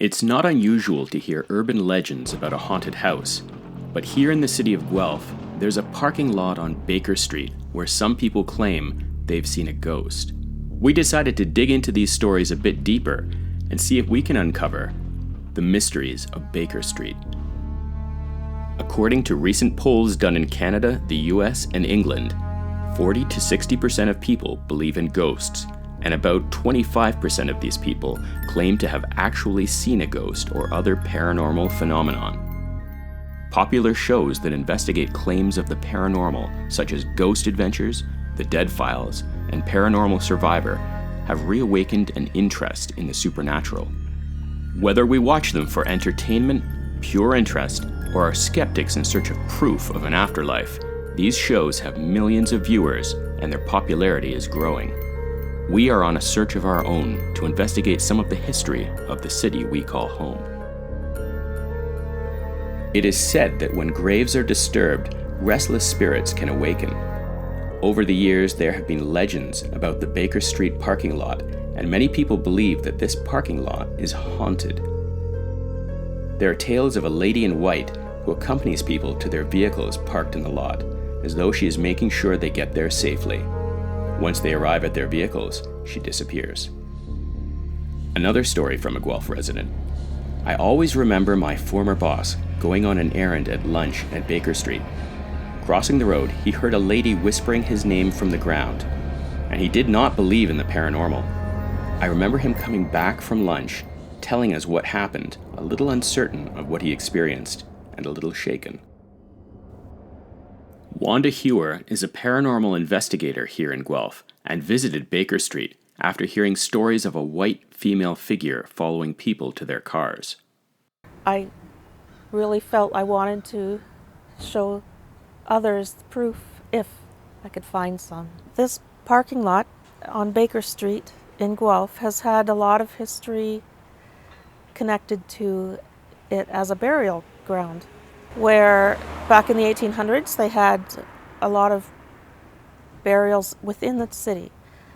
It's not unusual to hear urban legends about a haunted house, but here in the city of Guelph, there's a parking lot on Baker Street where some people claim they've seen a ghost. We decided to dig into these stories a bit deeper and see if we can uncover the mysteries of Baker Street. According to recent polls done in Canada, the US, and England, 40 to 60% of people believe in ghosts, and about 25% of these people claim to have actually seen a ghost or other paranormal phenomenon. Popular shows that investigate claims of the paranormal, such as Ghost Adventures, The Dead Files, and Paranormal Survivor, have reawakened an interest in the supernatural. Whether we watch them for entertainment, pure interest, or are skeptics in search of proof of an afterlife, these shows have millions of viewers and their popularity is growing. We are on a search of our own to investigate some of the history of the city we call home. It is said that when graves are disturbed, restless spirits can awaken. Over the years, there have been legends about the Baker Street parking lot, and many people believe that this parking lot is haunted. There are tales of a lady in white who accompanies people to their vehicles parked in the lot, as though she is making sure they get there safely. Once they arrive at their vehicles, she disappears. Another story from a Guelph resident. I always remember my former boss going on an errand at lunch at Baker Street. Crossing the road, he heard a lady whispering his name from the ground, and he did not believe in the paranormal. I remember him coming back from lunch, telling us what happened, a little uncertain of what he experienced, and a little shaken. Wanda Hewer is a paranormal investigator here in Guelph and visited Baker Street after hearing stories of a white female figure following people to their cars. I really felt I wanted to show others the proof if I could find some. This parking lot on Baker Street in Guelph has had a lot of history connected to it as a burial ground, where back in the 1800s they had a lot of burials within the city,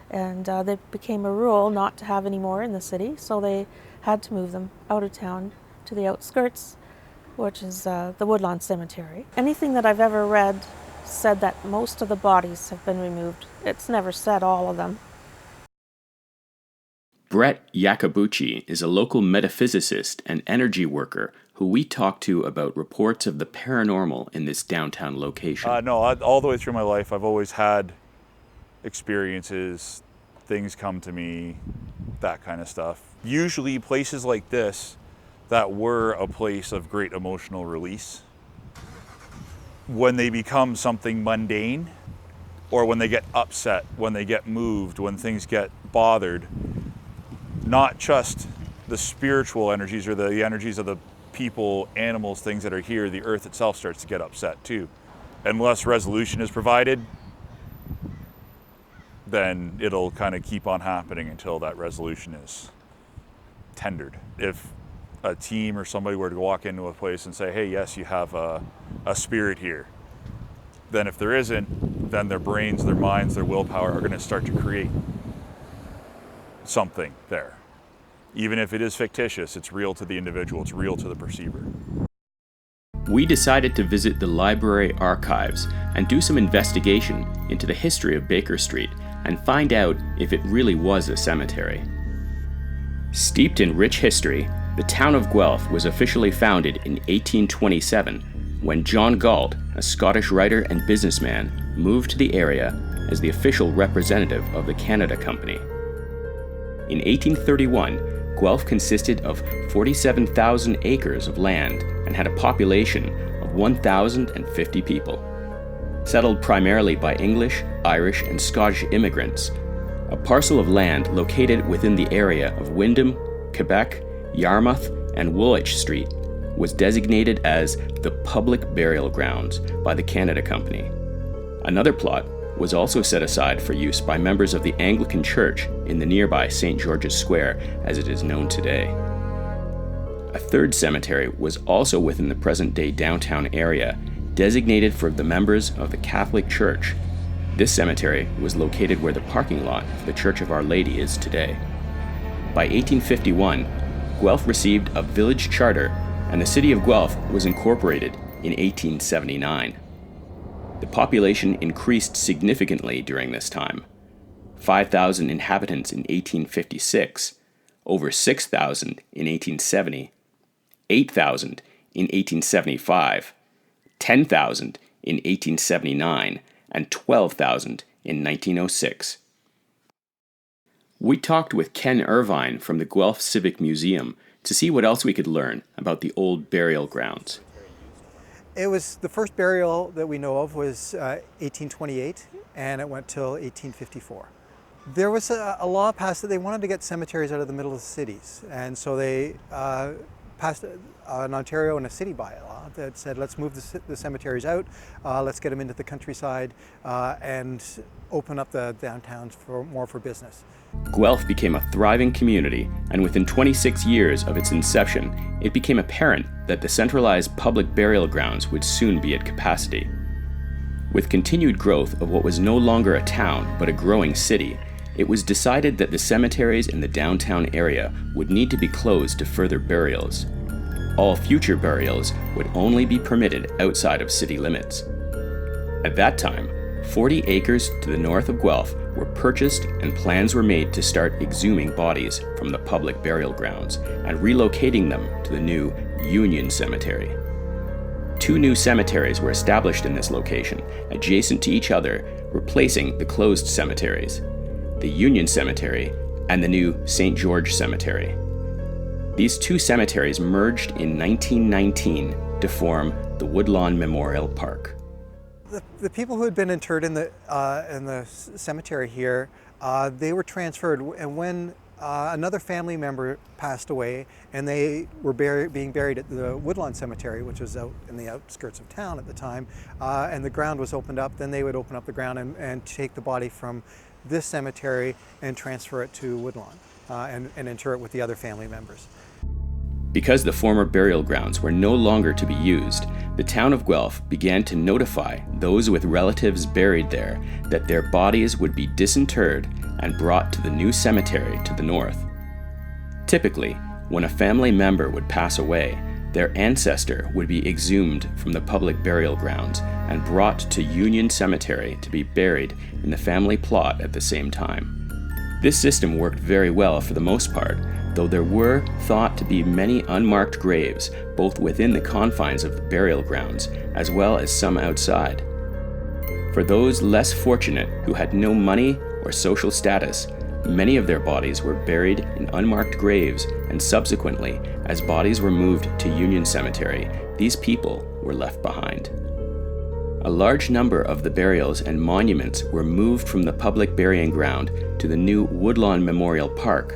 and it became a rule not to have any more in the city, so they had to move them out of town to the outskirts, which is the Woodlawn Cemetery. Anything that I've ever read said that most of the bodies have been removed. It's never said all of them. Brett Iacobucci is a local metaphysicist and energy worker who we talked to about reports of the paranormal in this downtown location. All the way through my life, I've always had experiences, things come to me, that kind of stuff. Usually places like this that were a place of great emotional release, when they become something mundane, or when they get upset, when they get moved, when things get bothered, not just the spiritual energies or the energies of the people, animals, things that are here, the earth itself starts to get upset too. Unless resolution is provided, then it'll kind of keep on happening until that resolution is tendered. If a team or somebody were to walk into a place and say, hey, yes, you have a spirit here, then if there isn't, then their brains, their minds, their willpower are going to start to create something there. Even if it is fictitious, it's real to the individual, it's real to the perceiver. We decided to visit the library archives and do some investigation into the history of Baker Street and find out if it really was a cemetery. Steeped in rich history, the town of Guelph was officially founded in 1827 when John Galt, a Scottish writer and businessman, moved to the area as the official representative of the Canada Company. In 1831, Guelph consisted of 47,000 acres of land and had a population of 1,050 people. Settled primarily by English, Irish, and Scottish immigrants, a parcel of land located within the area of Windham, Quebec, Yarmouth, and Woolwich Street was designated as the public burial grounds by the Canada Company. Another plot was also set aside for use by members of the Anglican Church in the nearby St. George's Square, as it is known today. A third cemetery was also within the present-day downtown area, designated for the members of the Catholic Church. This cemetery was located where the parking lot for the Church of Our Lady is today. By 1851, Guelph received a village charter, and the City of Guelph was incorporated in 1879. The population increased significantly during this time. 5,000 inhabitants in 1856, over 6,000 in 1870, 8,000 in 1875, 10,000 in 1879, and 12,000 in 1906. We talked with Ken Irvine from the Guelph Civic Museum to see what else we could learn about the old burial grounds. It was the first burial that we know of was 1828, and it went till 1854. There was a law passed that they wanted to get cemeteries out of the middle of the cities, and so they passed an Ontario and a city bylaw that said, let's move the cemeteries out, let's get them into the countryside, and open up the downtowns more for business. Guelph became a thriving community, and within 26 years of its inception, it became apparent that the centralized public burial grounds would soon be at capacity. With continued growth of what was no longer a town but a growing city, it was decided that the cemeteries in the downtown area would need to be closed to further burials. All future burials would only be permitted outside of city limits. At that time, 40 acres to the north of Guelph were purchased, and plans were made to start exhuming bodies from the public burial grounds and relocating them to the new Union Cemetery. 2 new cemeteries were established in this location, adjacent to each other, replacing the closed cemeteries, the Union Cemetery and the new St. George Cemetery. These 2 cemeteries merged in 1919 to form the Woodlawn Memorial Park. The people who had been interred in the cemetery here, they were transferred, and when another family member passed away and they were being buried at the Woodlawn Cemetery, which was out in the outskirts of town at the time, and the ground was opened up, then they would open up the ground and take the body from this cemetery and transfer it to Woodlawn and inter it with the other family members. Because the former burial grounds were no longer to be used, the town of Guelph began to notify those with relatives buried there that their bodies would be disinterred and brought to the new cemetery to the north. Typically, when a family member would pass away, their ancestor would be exhumed from the public burial grounds and brought to Union Cemetery to be buried in the family plot at the same time. This system worked very well for the most part, though there were thought to be many unmarked graves both within the confines of the burial grounds as well as some outside. For those less fortunate who had no money or social status, many of their bodies were buried in unmarked graves, and subsequently, as bodies were moved to Union Cemetery, these people were left behind. A large number of the burials and monuments were moved from the public burying ground to the new Woodlawn Memorial Park.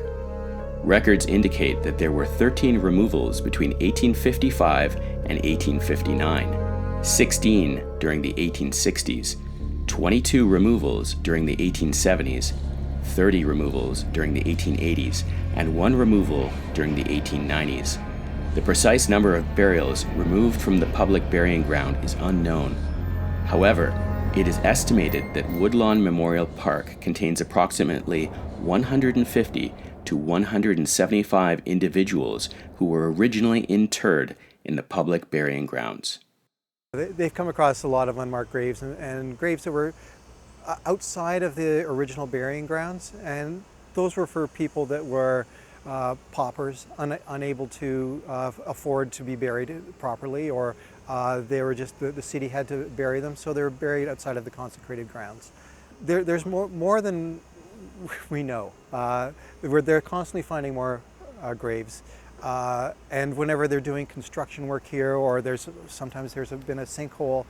Records indicate that there were 13 removals between 1855 and 1859, 16 during the 1860s, 22 removals during the 1870s, 30 removals during the 1880s, and 1 removal during the 1890s. The precise number of burials removed from the public burying ground is unknown. However, it is estimated that Woodlawn Memorial Park contains approximately 150 to 175 individuals who were originally interred in the public burying grounds. They've come across a lot of unmarked graves and graves that were outside of the original burying grounds, and those were for people that were paupers, unable to afford to be buried properly, or they were just, the city had to bury them, so they were buried outside of the consecrated grounds. There's more than we know. They're constantly finding more graves, and whenever they're doing construction work here, or sometimes there's been a sinkhole,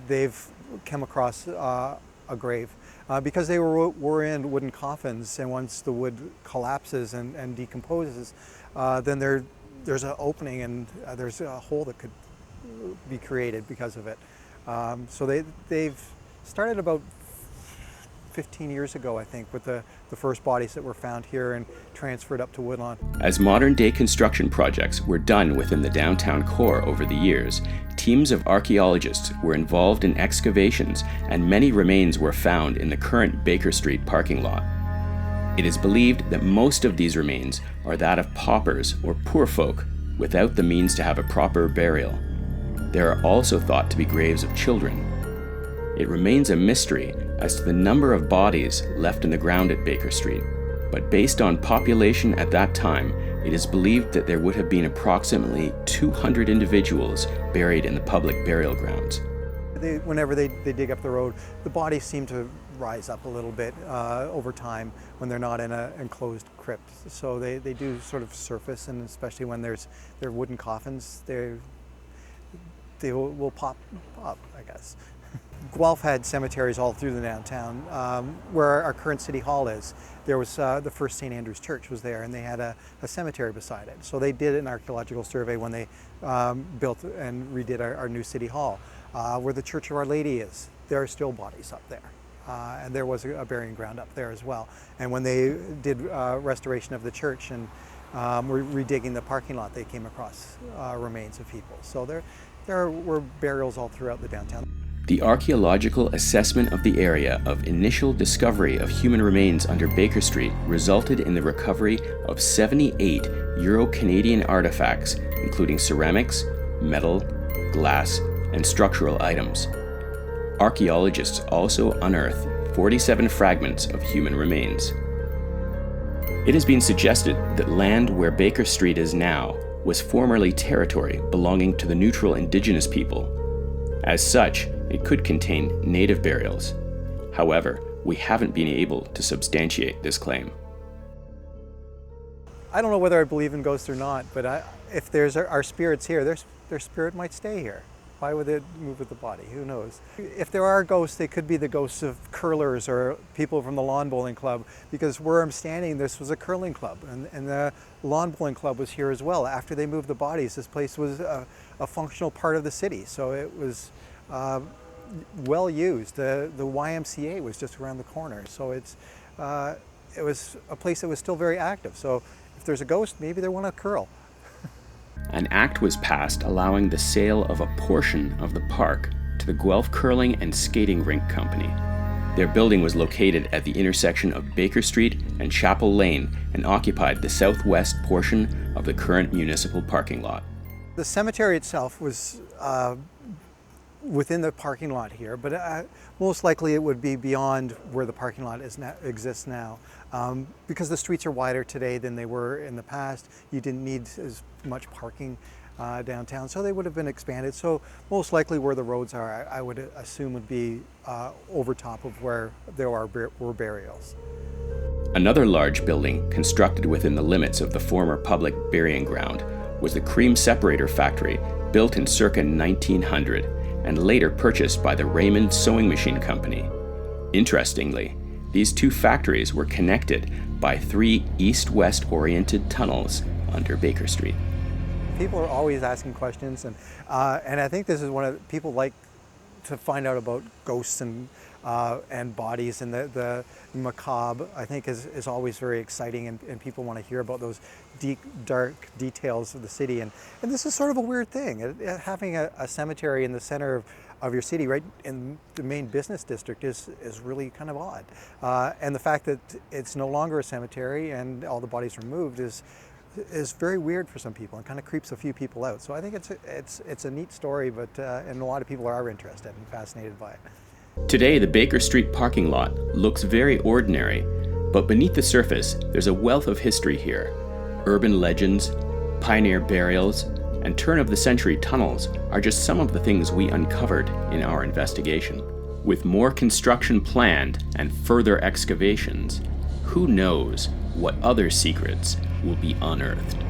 they've come across a grave. Because they were in wooden coffins, and once the wood collapses and decomposes, then there's an opening, and there's a hole that could be created because of it. So they've started about 15 years ago, I think, with the first bodies that were found here and transferred up to Woodlawn. As modern-day construction projects were done within the downtown core over the years, teams of archaeologists were involved in excavations, and many remains were found in the current Baker Street parking lot. It is believed that most of these remains are that of paupers or poor folk without the means to have a proper burial. There are also thought to be graves of children. It remains a mystery as to the number of bodies left in the ground at Baker Street, but based on population at that time, it is believed that there would have been approximately 200 individuals buried in the public burial grounds. Whenever they dig up the road, the bodies seem to rise up a little bit over time when they're not in an enclosed crypt. So they do sort of surface, and especially when they're wooden coffins, they will pop up, I guess. Guelph had cemeteries all through the downtown. Where our current City Hall is, there was the first St. Andrew's Church was there, and they had a cemetery beside it. So they did an archaeological survey when they built and redid our new City Hall. Where the Church of Our Lady is, there are still bodies up there. And there was a burying ground up there as well. And when they did restoration of the church and were redigging the parking lot, they came across remains of people. So there were burials all throughout the downtown. The archaeological assessment of the area of initial discovery of human remains under Baker Street resulted in the recovery of 78 Euro-Canadian artifacts, including ceramics, metal, glass, and structural items. Archaeologists also unearthed 47 fragments of human remains. It has been suggested that land where Baker Street is now was formerly territory belonging to the neutral indigenous people. As such, it could contain native burials. However, we haven't been able to substantiate this claim. I don't know whether I believe in ghosts or not, but if there's our spirits here, their spirit might stay here. Why would it move with the body? Who knows? If there are ghosts, they could be the ghosts of curlers or people from the lawn bowling club, because where I'm standing, this was a curling club, and the lawn bowling club was here as well. After they moved the bodies, this place was a functional part of the city, so it was well used. The YMCA was just around the corner, so it was a place that was still very active. So if there's a ghost, maybe they want to curl. An act was passed allowing the sale of a portion of the park to the Guelph Curling and Skating Rink Company. Their building was located at the intersection of Baker Street and Chapel Lane and occupied the southwest portion of the current municipal parking lot. The cemetery itself was within the parking lot here, but most likely it would be beyond where the parking lot exists now. Because the streets are wider today than they were in the past, you didn't need as much parking downtown, so they would have been expanded. So most likely where the roads are, I would assume would be over top of where there were burials. Another large building constructed within the limits of the former public burying ground was the cream separator factory, built in circa 1900 and later purchased by the Raymond Sewing Machine Company. Interestingly, these two factories were connected by 3 east-west oriented tunnels under Baker Street. People are always asking questions, and I think this is one of people like to find out about ghosts and bodies, and the macabre, I think, is always very exciting, and people want to hear about those deep, dark details of the city. And this is sort of a weird thing. Having a cemetery in the center of your city, right in the main business district, is really kind of odd. And the fact that it's no longer a cemetery and all the bodies are moved is very weird for some people and kind of creeps a few people out. So I think it's a neat story, but and a lot of people are interested and fascinated by it. Today, the Baker Street parking lot looks very ordinary, but beneath the surface, there's a wealth of history here. Urban legends, pioneer burials, and turn-of-the-century tunnels are just some of the things we uncovered in our investigation. With more construction planned and further excavations, who knows what other secrets will be unearthed.